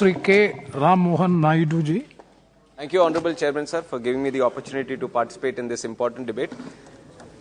Sri K. Mohan Naidu ji. Thank you, Honorable Chairman, sir, for giving me the opportunity to participate in this important debate.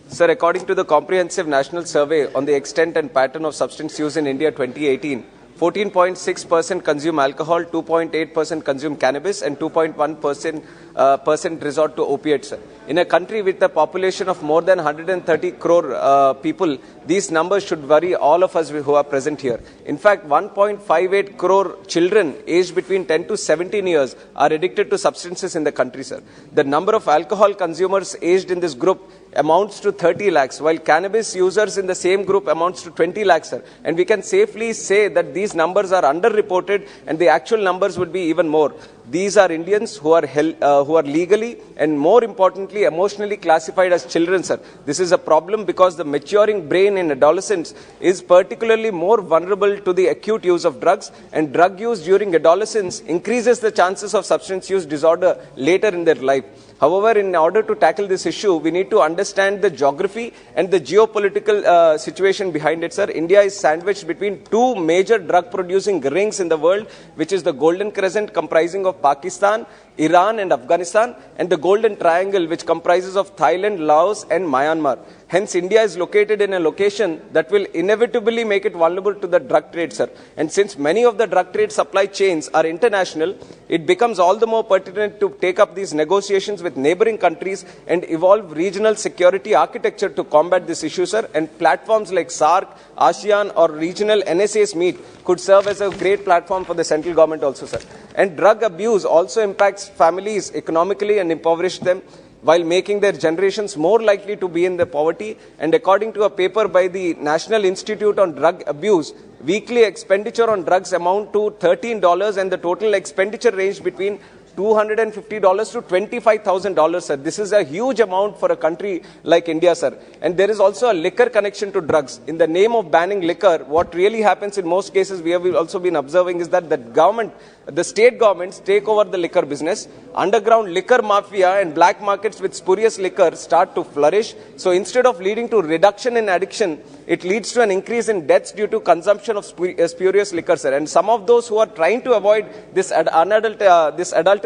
Sir, according to the Comprehensive National Survey on the Extent and Pattern of Substance Use in India 2018, 14.6% consume alcohol, 2.8% consume cannabis, and 2.1% resort to opiates. In a country with a population of more than 130 crore people, these numbers should worry all of us who are present here. In fact, 1.58 crore children aged between 10 to 17 years are addicted to substances in the country, sir. The number of alcohol consumers aged in this group amounts to 30 lakhs, while cannabis users in the same group amounts to 20 lakhs, sir. And we can safely say that these numbers are underreported and the actual numbers would be even more. These are Indians who are legally and, more importantly, emotionally classified as children, sir. This is a problem because the maturing brain in adolescents is particularly more vulnerable to the acute use of drugs, and drug use during adolescence increases the chances of substance use disorder later in their life. However, in order to tackle this issue, we need to understand the geography and the geopolitical situation behind it, sir. India is sandwiched between two major drug-producing rings in the world, which is the Golden Crescent, comprising of Pakistan, Iran and Afghanistan, and the Golden Triangle, which comprises of Thailand, Laos and Myanmar. Hence, India is located in a location that will inevitably make it vulnerable to the drug trade, sir. And since many of the drug trade supply chains are international, it becomes all the more pertinent to take up these negotiations with neighboring countries and evolve regional security architecture to combat this issue, sir. And platforms like SAARC, ASEAN or regional NSAs meet could serve as a great platform for the central government also, sir. And drug abuse also impacts families economically and impoverish them, while making their generations more likely to be in the poverty. And according to a paper by the National Institute on Drug Abuse, weekly expenditure on drugs amount to $13, and the total expenditure ranged between $250 to $25,000, sir. This is a huge amount for a country like India, sir. And there is also a liquor connection to drugs. In the name of banning liquor, what really happens in most cases, we have also been observing, is that the state governments take over the liquor business. Underground liquor mafia and black markets with spurious liquor start to flourish. So instead of leading to reduction in addiction, it leads to an increase in deaths due to consumption of spurious liquor, sir. And some of those who are trying to avoid this adulterated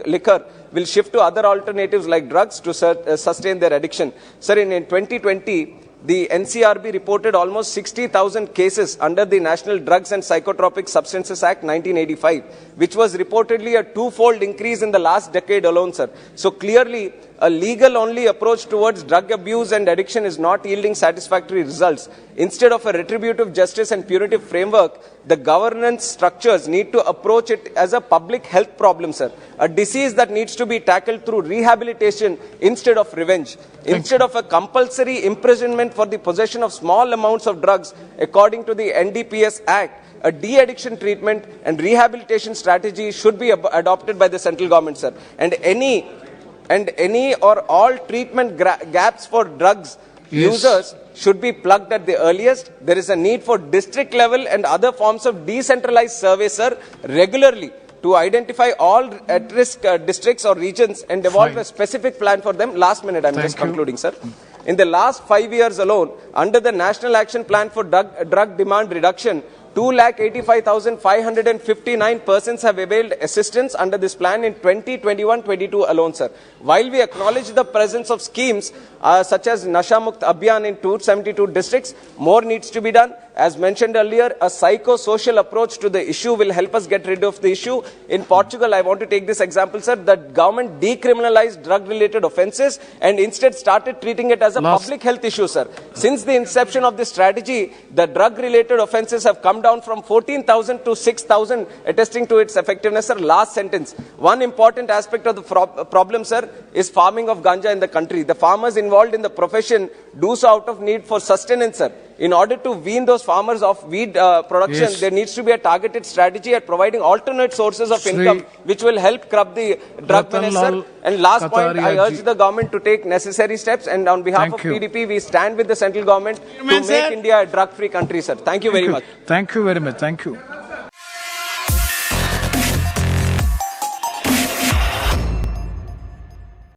liquor will shift to other alternatives like drugs to sustain their addiction. Sir, in 2020, the NCRB reported almost 60,000 cases under the National Drugs and Psychotropic Substances Act 1985, which was reportedly a twofold increase in the last decade alone, sir. So clearly, a legal-only approach towards drug abuse and addiction is not yielding satisfactory results. Instead of a retributive justice and punitive framework, the governance structures need to approach it as a public health problem, sir. A disease that needs to be tackled through rehabilitation instead of revenge. Instead of a compulsory imprisonment for the possession of small amounts of drugs, according to the NDPS Act, a de-addiction treatment and rehabilitation strategy should be adopted by the central government, sir. And any or all treatment gaps for drugs users should be plugged at the earliest. There is a need for district level and other forms of decentralized surveys, sir, regularly to identify all at-risk districts or regions and develop a specific plan for them. Last minute, I'm just concluding, sir. In the last 5 years alone, under the National Action Plan for Drug Demand Reduction, 2,85,559 persons have availed assistance under this plan in 2021-22 alone, sir. While we acknowledge the presence of schemes such as Nasha Mukt Abhiyan in 272 districts, more needs to be done. As mentioned earlier, a psychosocial approach to the issue will help us get rid of the issue. In Portugal, I want to take this example, sir. The government decriminalized drug-related offences and instead started treating it as a public health issue, sir. Since the inception of this strategy, the drug-related offences have come down from 14,000 to 6,000, attesting to its effectiveness, sir. Last sentence. One important aspect of the problem, sir, is farming of ganja in the country. The farmers involved in the profession do so out of need for sustenance, sir. In order to wean those farmers off weed production, there needs to be a targeted strategy at providing alternate sources of income, which will help curb the drug menace, sir. And last point, I urge the government to take necessary steps. And on behalf of TDP, we stand with the central government to make India a drug-free country, sir. Thank you very much. Thank you very much. Thank you.